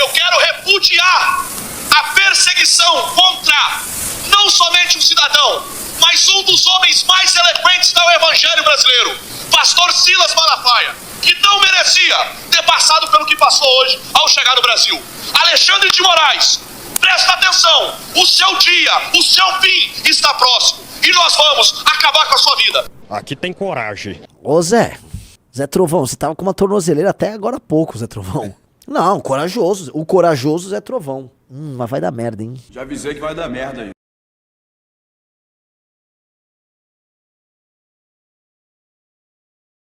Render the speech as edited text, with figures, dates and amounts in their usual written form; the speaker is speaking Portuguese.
Eu quero repudiar a perseguição contra não somente um cidadão, mas um dos homens mais eloquentes do evangelho brasileiro, pastor Silas Malafaia, que não merecia ter passado pelo que passou hoje ao chegar no Brasil. Alexandre de Moraes, presta atenção, o seu dia, o seu fim está próximo e nós vamos acabar com a sua vida. Aqui tem coragem. Ô Zé Trovão, você tava com uma tornozeleira até agora há pouco, Zé Trovão. Não, corajoso, o corajoso Zé Trovão. Mas vai dar merda, hein? Já avisei que vai dar merda aí.